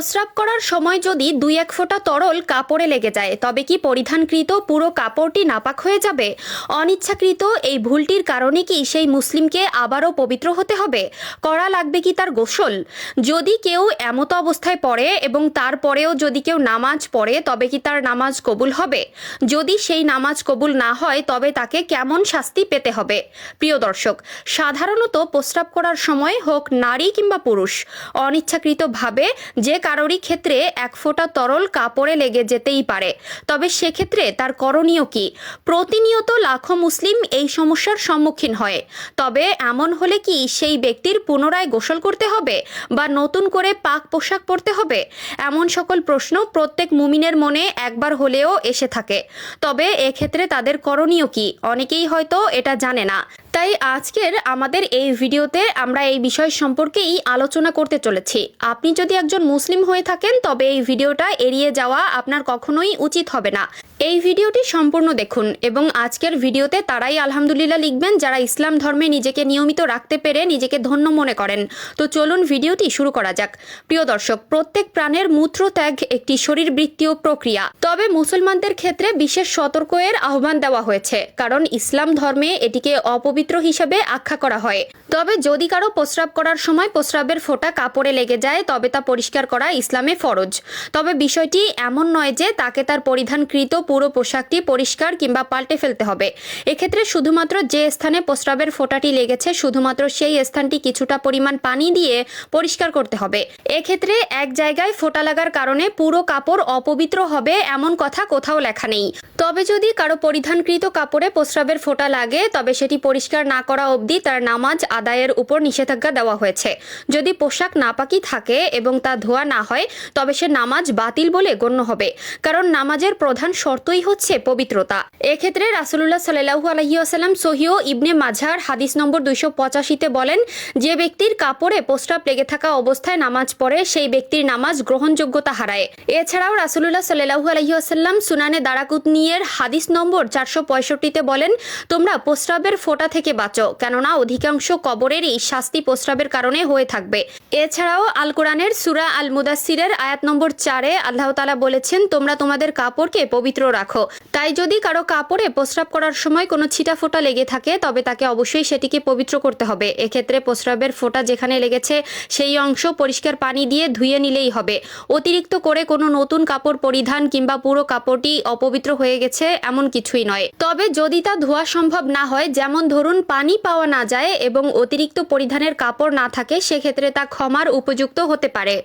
প্রস্রাব করার সময় যদি 2-1 ফোঁটা তরল কাপড়ে লেগে যায় তবে কি পরিধানকৃত পুরো কাপড়টি নাপাক হয়ে যাবে? অনিচ্ছাকৃত এই ভুলটির কারণে কি সেই মুসলিমকে আবারও পবিত্র হতে হবে? করা লাগবে কি তার গোসল? যদি কেউ এমতো অবস্থায় পড়ে এবং তারপরেও যদি কেউ নামাজ পড়ে তবে কি তার নামাজ কবুল হবে? যদি সেই নামাজ কবুল না হয় তবে তাকে কেমন শাস্তি পেতে হবে? প্রিয় দর্শক, সাধারণত প্রস্রাব করার সময় হোক নারী কিংবা পুরুষ, অনিচ্ছাকৃতভাবে যে কারোরই ক্ষেত্রে 1 ফোঁটা তরল কাপড়ে লেগে যেতেই পারে। তবে সেক্ষেত্রে তার করণীয় কি? প্রতিনিয়ত লাখো মুসলিম এই সমস্যার সম্মুখীন হয়। তবে এমন হলে কি সেই ব্যক্তির পুনরায় গোসল করতে হবে বা নতুন করে পাক পোশাক পরতে হবে? এমন সকল প্রশ্ন প্রত্যেক মুমিনের মনে একবার হলেও এসে থাকে। তবে এক্ষেত্রে তাদের করণীয় কি অনেকেই হয়তো এটা জানে না। তাই আজকের আমাদের এই ভিডিওতে আমরা এই বিষয় সম্পর্কেই আলোচনা করতে চলেছি। আপনি যদি একজন মুসলিম হয়ে থাকেন তবে এই ভিডিওটা এড়িয়ে যাওয়া আপনার কখনোই উচিত হবে না। এই ভিডিওটি সম্পূর্ণ দেখুন এবং আজকের ভিডিওতে তারাই আলহামদুলিল্লাহ লিখবেন যারা ইসলাম ধর্মে নিজেকে নিয়মিত রাখতে পেরে নিজেকে ধন্য মনে করেন। তো চলুন ভিডিওটি শুরু করা যাক। প্রিয় দর্শক, প্রত্যেক প্রাণের মূত্রত্যাগ একটি শরীরবৃত্তীয় প্রক্রিয়া। তবে মুসলমানদের ক্ষেত্রে বিশেষ সতর্কের আহ্বান দেওয়া হয়েছে, কারণ ইসলাম ধর্মে এটিকে অপবিত্র হিসেবে আখ্যা করা হয়। তবে যদি কারো প্রস্রাব করার সময় প্রস্রাবের ফোঁটা কাপড়ে লেগে যায় তবে তা পরিষ্কার করা ইসলামে ফরজ। তবে বিষয়টি এমন নয় যে তাকে তার পরিধানকৃত পুরো পোশাকটি পরিষ্কার কিংবা পাল্টে ফেলতে হবে। এক্ষেত্রে শুধুমাত্র যে স্থানে প্রস্রাবের ফোঁটাটি লেগেছে শুধুমাত্র সেই স্থানটি কিছুটা পরিমাণ পানি দিয়ে পরিষ্কার করতে হবে। এক্ষেত্রে এক জায়গায় ফোঁটা লাগার কারণে পুরো কাপড় অপবিত্র হবে এমন কথা কোথাও লেখা নেই। তবে যদি কারো পরিধানকৃত কাপড়ে প্রস্রাবের ফোঁটা লাগে তবে সেটি পরিষ্কার না করা অবধি তার নামাজ আদায়ের উপর নিষেধাজ্ঞা দেওয়া হয়েছে। যদি পোশাক নাপাকি থাকে এবং তা ধোয়া না হয় তবে সে নামাজ বাতিল বলে গণ্য হবে, কারণ নামাজের প্রধান শর্তই হচ্ছে পবিত্রতা। এক্ষেত্রে রাসূলুল্লাহ সাল্লাল্লাহু আলাইহি ওয়াসাল্লাম সহিহ ইবনে মাজার হাদিস নম্বর 285-তে বলেন, যে ব্যক্তির কাপড়ে প্রস্রাব লেগে থাকা অবস্থায় নামাজ পড়ে সেই ব্যক্তির নামাজ গ্রহণযোগ্যতা হারায়। এছাড়াও রাসূলুল্লাহ সাল্লাল্লাহু আলাইহি ওয়াসাল্লাম সুনানে দারাকুতনির হাদিস নম্বর 465-তে বলেন, তোমরা প্রস্রাবের ফোঁটা থেকে বাঁচো, কেননা অধিকাংশ কবরেরই শাস্তি প্রস্রাবের কারণে হয়ে থাকবে। এছাড়াও আল কোরআনের সূরা আল মুদাসসিরের আয়াত নম্বর 4-এ আল্লাহ তাআলা বলেছেন, তোমরা তোমাদের কাপড়কে পবিত্র রাখো। তাই যদি কারো কাপড়ে প্রস্রাব করার সময় কোনো ছিটা ফোঁটা লেগে থাকে তবে তাকে অবশ্যই সেটিকে পবিত্র করতে হবে। এক্ষেত্রে প্রস্রাবের ফোঁটা যেখানে লেগেছে সেই অংশ পরিষ্কার পানি দিয়ে ধুয়ে নিলেই হবে। অতিরিক্ত করে কোনো নতুন কাপড় পরিধান কিংবা পুরো কাপড়টি অপবিত্র হয়ে গেছে এমন কিছুই নয়। তবে যদি তা ধোয়া সম্ভব না হয়, যেমন ধরুন পানি পাওয়া না যায় এবং অতিরিক্ত পরিধানের কাপড় না থাকে, সেক্ষেত্রে তা ক্ষমার উপযুক্ত হতে পারে।